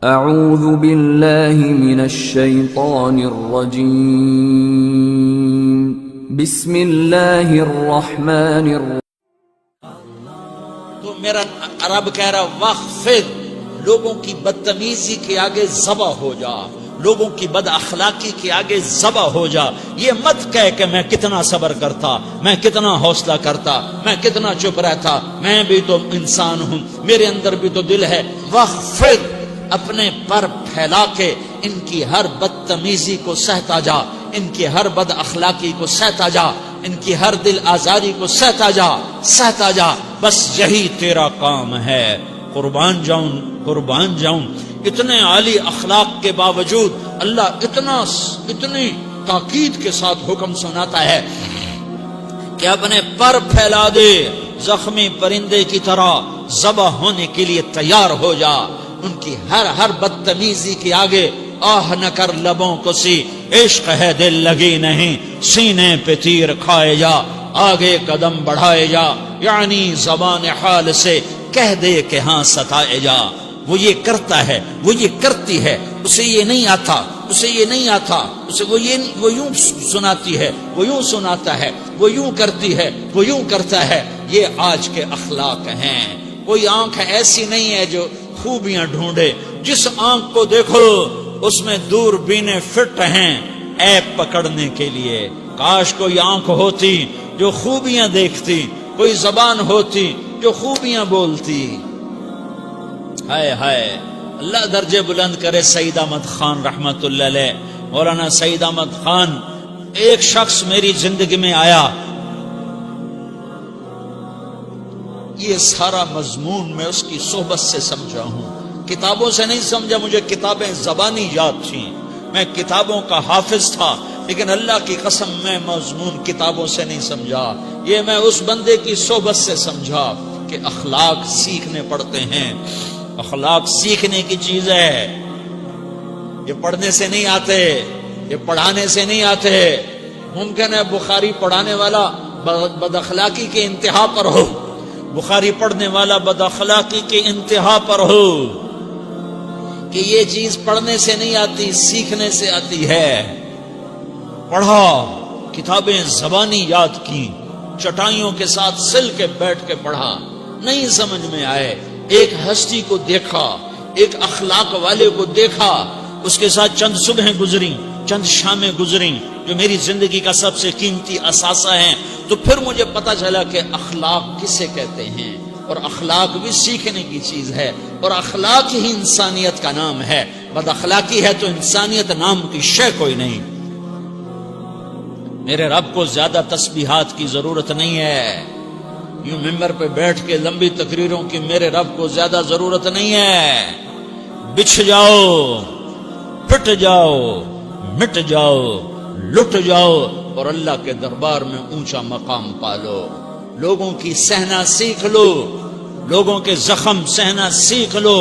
اعوذ باللہ من الشیطان الرجیم بسم اللہ الرحمن الرحیم۔ تو میرا رب کہہ رہا وخفض، لوگوں کی بدتمیزی کے آگے ذبح ہو جا، لوگوں کی بد اخلاقی کے آگے ذبح ہو جا۔ یہ مت کہہ کہ میں کتنا صبر کرتا، میں کتنا حوصلہ کرتا، میں کتنا چپ رہتا، میں بھی تو انسان ہوں، میرے اندر بھی تو دل ہے۔ وخفض، اپنے پر پھیلا کے ان کی ہر بدتمیزی کو سہتا جا، ان کی ہر بد اخلاقی کو سہتا جا، ان کی ہر دل آزاری کو سہتا جا، سہتا جا۔ بس یہی تیرا کام ہے۔ قربان جاؤں اتنے عالی اخلاق کے باوجود اللہ اتنی تاکید کے ساتھ حکم سناتا ہے کہ اپنے پر پھیلا دے، زخمی پرندے کی طرح ذبح ہونے کے لیے تیار ہو جا۔ ان کی ہر بدتمیزی کے آگے آہ نہ کر لبوں کو سی، عشق ہے دل لگی نہیں، سینے پہ تیر کھائے جا، آگے قدم بڑھائے جا، یعنی زبان حال سے کہہ دے کہ ہاں ستائے جا۔ وہ یہ کرتا ہے، وہ یہ کرتی ہے، اسے یہ نہیں آتا، اسے یہ نہیں آتا، اسے وہ یوں سناتی ہے، وہ یوں سناتا ہے، وہ یوں کرتی ہے، وہ یوں کرتا ہے۔ یہ آج کے اخلاق ہیں۔ کوئی آنکھ ایسی نہیں ہے جو خوبیاں ڈھونڈے، جس آنکھ کو دیکھو اس میں دوربینیں فٹ ہیں عیب پکڑنے کے لیے۔ کاش کوئی آنکھ ہوتی جو خوبیاں دیکھتی، کوئی زبان ہوتی جو خوبیاں بولتی۔ ہائے ہائے، اللہ درجے بلند کرے سعید احمد خان رحمت اللہ علیہ۔ مولانا سعید احمد خان، ایک شخص میری زندگی میں آیا، یہ سارا مضمون میں اس کی صحبت سے سمجھا ہوں، کتابوں سے نہیں سمجھا۔ مجھے کتابیں زبانی یاد تھیں، میں کتابوں کا حافظ تھا، لیکن اللہ کی قسم میں مضمون کتابوں سے نہیں سمجھا۔ یہ میں اس بندے کی صحبت سے سمجھا کہ اخلاق سیکھنے پڑتے ہیں۔ اخلاق سیکھنے کی چیز ہے، یہ پڑھنے سے نہیں آتے، یہ پڑھانے سے نہیں آتے۔ ممکن ہے بخاری پڑھانے والا بد اخلاقی کے انتہا پر ہو، بخاری پڑھنے والا بد اخلاقی کے انتہا پر ہو، کہ یہ چیز پڑھنے سے نہیں آتی، سیکھنے سے آتی ہے۔ پڑھا، کتابیں زبانی یاد کی، چٹائیوں کے ساتھ سل کے بیٹھ کے پڑھا، نہیں سمجھ میں آئے، ایک ہستی کو دیکھا، ایک اخلاق والے کو دیکھا، اس کے ساتھ چند صبحیں گزری، چند شامیں گزری جو میری زندگی کا سب سے قیمتی اثاثہ ہیں۔ تو پھر مجھے پتا چلا کہ اخلاق کسے کہتے ہیں، اور اخلاق بھی سیکھنے کی چیز ہے، اور اخلاق ہی انسانیت کا نام ہے۔ بد اخلاقی ہے تو انسانیت نام کی شے کوئی نہیں۔ میرے رب کو زیادہ تسبیحات کی ضرورت نہیں ہے، یوں ممبر پہ بیٹھ کے لمبی تقریروں کی میرے رب کو زیادہ ضرورت نہیں ہے۔ بچھ جاؤ، پٹ جاؤ، مٹ جاؤ، لٹ جاؤ، اور اللہ کے دربار میں اونچا مقام پالو۔ لوگوں کی سہنا سیکھ لو، لوگوں کے زخم سہنا سیکھ لو،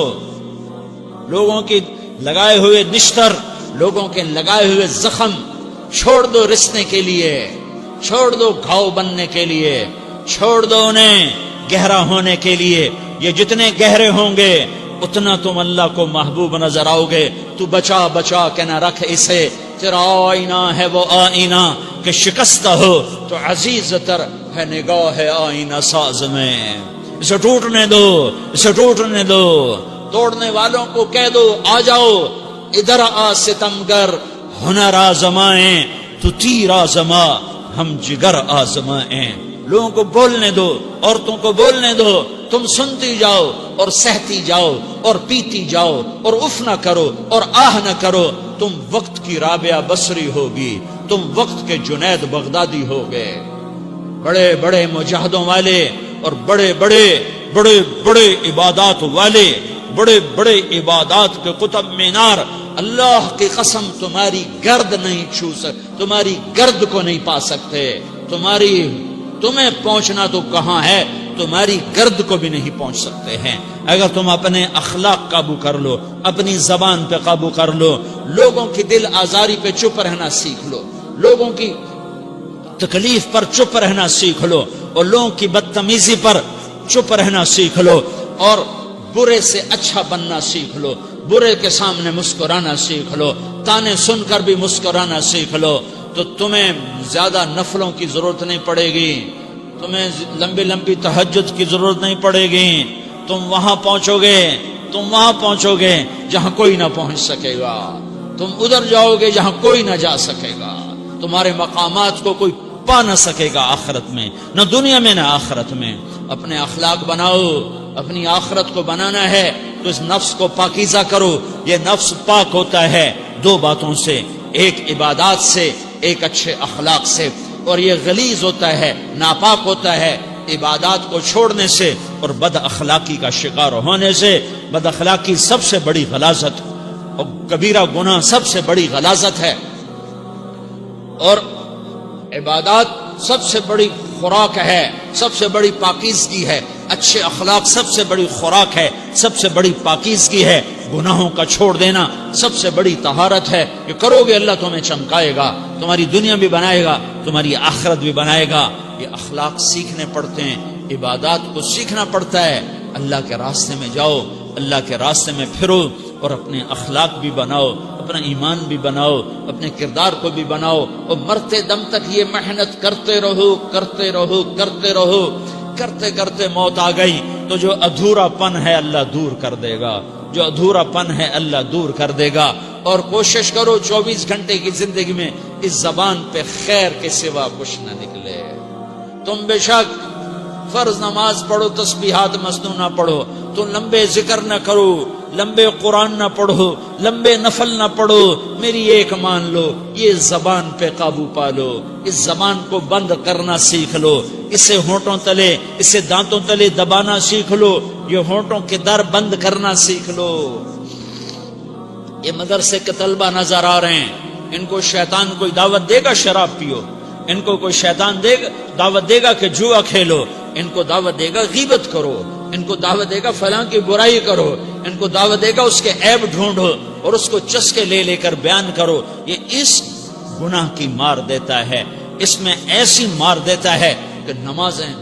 لوگوں کی لگائے ہوئے نشتر، لوگوں کے لگائے ہوئے زخم چھوڑ دو رسنے کے لیے، چھوڑ دو گھاؤ بننے کے لیے، چھوڑ دو انہیں گہرا ہونے کے لیے۔ یہ جتنے گہرے ہوں گے اتنا تم اللہ کو محبوب نظر آؤ گے۔ تو بچا بچا کے نہ رکھ اسے، تیرا آئینہ ہے وہ آئینہ کہ شکستہ ہو تو عزیز تر ہے نگاہ آئینہ ساز میں۔ اسے ٹوٹنے دو، اسے ٹوٹنے دو۔ توڑنے والوں کو کہہ دو آ جاؤ ادھر آ ستمگر، ہنر آزمائیں تو تیر آزما، ہم جگر آزمائیں۔ لوگوں کو بولنے دو، عورتوں کو بولنے دو، تم سنتی جاؤ اور سہتی جاؤ اور پیتی جاؤ اور اف نہ کرو اور آہ نہ کرو۔ تم وقت کی رابعہ بصری ہوگی، تم وقت کے جنید بغدادی ہوگے۔ بڑے بڑے مجاہدوں والے اور بڑے بڑے عبادات والے، بڑے بڑے عبادات کے قطب مینار، اللہ کی قسم تمہاری گرد نہیں چھو سکتے، تمہاری گرد کو نہیں پا سکتے۔ تمہیں پہنچنا تو کہاں ہے، تمہاری گرد کو بھی نہیں پہنچ سکتے ہیں۔ اگر تم اپنے اخلاق قابو کر لو، اپنی زبان پہ قابو کر لو، لوگوں کی دل آزاری پہ چپ رہنا سیکھ لو، لوگوں کی تکلیف پر چپ رہنا سیکھ لو، اور لوگوں کی بدتمیزی پر چپ رہنا سیکھ لو، اور برے سے اچھا بننا سیکھ لو، برے کے سامنے مسکرانا سیکھ لو، تانے سن کر بھی مسکرانا سیکھ لو، تو تمہیں زیادہ نفلوں کی ضرورت نہیں پڑے گی، تمہیں لمبی لمبی تہجد کی ضرورت نہیں پڑے گی، تم وہاں پہنچو گے جہاں کوئی نہ پہنچ سکے گا، تم ادھر جاؤ گے جہاں کوئی نہ جا سکے گا، تمہارے مقامات کو کوئی پا نہ سکے گا آخرت میں، نہ دنیا میں نہ آخرت میں۔ اپنے اخلاق بناؤ، اپنی آخرت کو بنانا ہے تو اس نفس کو پاکیزہ کرو۔ یہ نفس پاک ہوتا ہے دو باتوں سے، ایک عبادات سے، ایک اچھے اخلاق سے، اور یہ غلیظ ہوتا ہے، ناپاک ہوتا ہے عبادات کو چھوڑنے سے اور بد اخلاقی کا شکار ہونے سے۔ بد اخلاقی سب سے بڑی غلاظت اور کبیرہ گناہ سب سے بڑی غلاظت ہے، اور عبادات سب سے بڑی خوراک ہے، سب سے بڑی پاکیزگی ہے، اچھے اخلاق سب سے بڑی خوراک ہے، سب سے بڑی پاکیزگی ہے، گناہوں کا چھوڑ دینا سب سے بڑی طہارت ہے۔ یہ کرو گے اللہ تمہیں چمکائے گا، تمہاری دنیا بھی بنائے گا، تمہاری آخرت بھی بنائے گا۔ یہ اخلاق سیکھنے پڑتے ہیں، عبادات کو سیکھنا پڑتا ہے۔ اللہ کے راستے میں جاؤ، اللہ کے راستے میں پھرو، اور اپنے اخلاق بھی بناؤ، اپنا ایمان بھی بناؤ، اپنے کردار کو بھی بناؤ، اور مرتے دم تک یہ محنت کرتے رہو، کرتے رہو، کرتے رہو۔ کرتے کرتے موت آ گئی تو جو ادھورا پن ہے اللہ دور کر دے گا، جو ادھورا پن ہے اللہ دور کر دے گا۔ اور کوشش کرو 24 گھنٹے کی زندگی میں اس زبان پہ خیر کے سوا کچھ نہ نکلے۔ تم بے شک فرض نماز پڑھو، تسبیحات مسنون نہ پڑھو، تو لمبے ذکر نہ کرو، لمبے قرآن نہ پڑھو، لمبے نفل نہ پڑھو، میری ایک مان لو، یہ زبان پہ قابو پا لو، اس زبان کو بند کرنا سیکھ لو، اسے ہونٹوں تلے، اسے دانتوں تلے دبانا سیکھ لو، یہ ہونٹوں کے در بند کرنا سیکھ لو۔ یہ مدرسے کے طلبہ نظر آ رہے ہیں، ان کو شیطان کوئی دعوت دے گا شراب پیو، ان کو کوئی شیطان دعوت دے گا کہ جوا کھیلو، ان کو دعوت دے گا غیبت کرو، ان کو دعوت دے گا فلاں کی برائی کرو، ان کو دعوت دے گا اس کے عیب ڈھونڈو اور اس کو چسکے لے لے کر بیان کرو۔ یہ اس گناہ کی مار دیتا ہے، اس میں ایسی مار دیتا ہے کہ نمازیں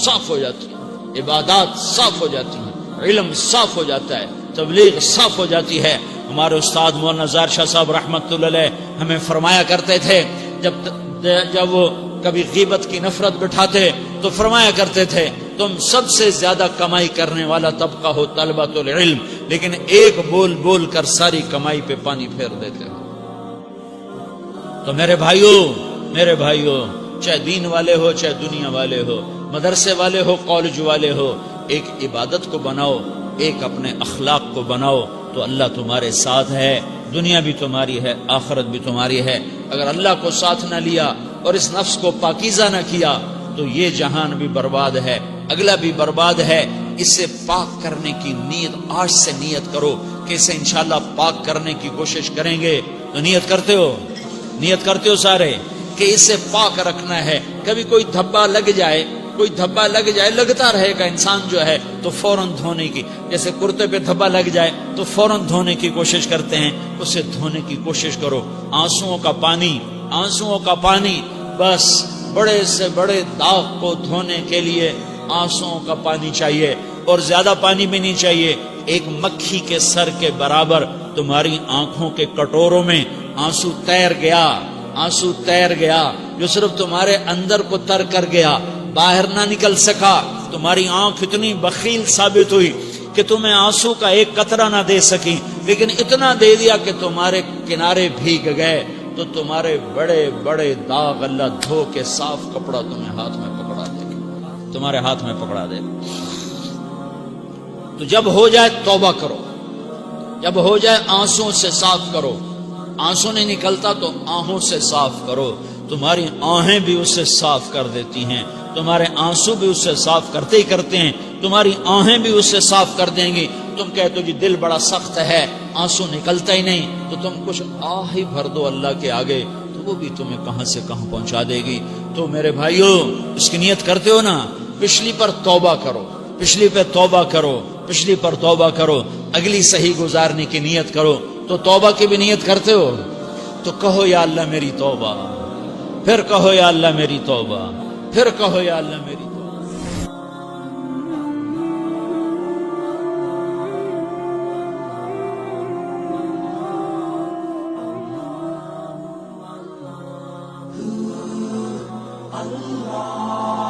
صاف ہو جاتی ہیں، عبادات صاف ہو جاتی ہیں، علم صاف ہو جاتا ہے، تبلیغ صاف ہو جاتی ہے۔ ہمارے استاد مولانا زار شاہ صاحب رحمت اللہ علیہ ہمیں فرمایا کرتے تھے، جب وہ کبھی غیبت کی نفرت بٹھاتے تو فرمایا کرتے تھے تم سب سے زیادہ کمائی کرنے والا طبقہ ہو طلبۃ العلم، لیکن ایک بول بول کر ساری کمائی پہ پانی پھیر دیتے ہو۔ تو میرے بھائیوں چاہے دین والے ہو، چاہے دنیا والے ہو، مدرسے والے ہو، کالج والے ہو، ایک عبادت کو بناؤ، ایک اپنے اخلاق کو بناؤ، تو اللہ تمہارے ساتھ ہے، دنیا بھی تمہاری ہے، آخرت بھی تمہاری ہے۔ اگر اللہ کو ساتھ نہ لیا اور اس نفس کو پاکیزہ نہ کیا تو یہ جہان بھی برباد ہے، اگلا بھی برباد ہے۔ اسے پاک کرنے کی نیت آج سے نیت کرو کہ اسے انشاءاللہ پاک کرنے کی کوشش کریں گے۔ تو نیت کرتے ہو سارے کہ اسے پاک رکھنا ہے۔ کبھی کوئی دھبا لگ جائے، لگتا رہے گا انسان جو ہے تو فوراً دھونے کی، جیسے کرتے پہ دھبا لگ جائے تو فوراً دھونے کی کوشش کرتے ہیں، اسے دھونے کی کوشش کرو۔ آنسوؤں کا پانی، بس بڑے سے بڑے داغ کو دھونے کے لیے آنسوؤں کا پانی چاہیے، اور زیادہ پانی بھی نہیں چاہیے۔ ایک مکھی کے سر کے برابر تمہاری آنکھوں کے کٹوروں میں آنسو تیر گیا جو صرف تمہارے اندر کو تر کر گیا، باہر نہ نکل سکا۔ تمہاری آنکھ اتنی بخیل ثابت ہوئی کہ تمہیں آنسو کا ایک قطرہ نہ دے سکی، لیکن اتنا دے دیا کہ تمہارے کنارے بھیگ گئے۔ تو تمہارے بڑے بڑے داغ اللہ دھو کے صاف کپڑا تمہیں ہاتھ میں پکڑا دے گا۔ تو جب ہو جائے توبہ کرو، جب ہو جائے آنسوں سے صاف کرو۔ آنسو نہیں نکلتا تو آہوں سے صاف کرو، تمہاری آہیں بھی اسے صاف کر دیتی ہیں، تمہارے آنسو بھی اسے صاف کرتے ہی کرتے ہیں، تمہاری آہیں بھی اسے صاف کر دیں گی۔ تم کہتے ہو جی دل بڑا سخت ہے، آنسو نکلتا ہی نہیں، تو تم کچھ آہ ہی بھر دو اللہ کے آگے، تو وہ بھی تمہیں کہاں سے کہاں پہنچا دے گی۔ تو میرے بھائیو اس کی نیت کرتے ہو نا، پچھلی پر توبہ کرو، اگلی صحیح گزارنے کی نیت کرو۔ تو توبہ کی بھی نیت کرتے ہو تو کہو یا اللہ میری توبہ، پھر کہو یا اللہ میری توبہ، پھر کہو یا اللہ میری توبہ۔ اللہ